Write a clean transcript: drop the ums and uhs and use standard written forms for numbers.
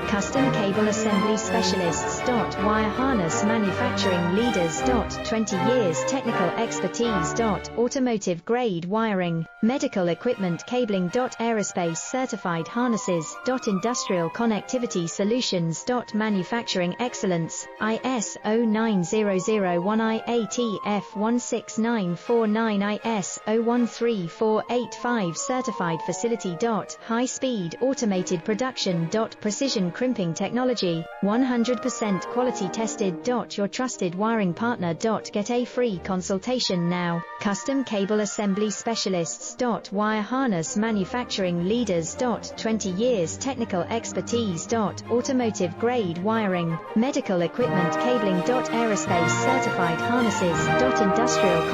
Custom Cable Assembly Specialists. Wire Harness Manufacturing Leaders. 20 years technical expertise. Automotive grade wiring, medical equipment cabling. Aerospace certified harnesses. Industrial connectivity solutions. Manufacturing excellence, ISO 9001 IATF 16949 ISO 13485 certified facility. High speed automated production. Precision crimping technology, 100% quality tested. Your trusted wiring partner. Get a free consultation now. Custom Cable Assembly Specialists. Wire Harness Manufacturing Leaders. 20 years technical expertise. Automotive grade wiring, medical equipment cabling. Aerospace certified harnesses. Industrial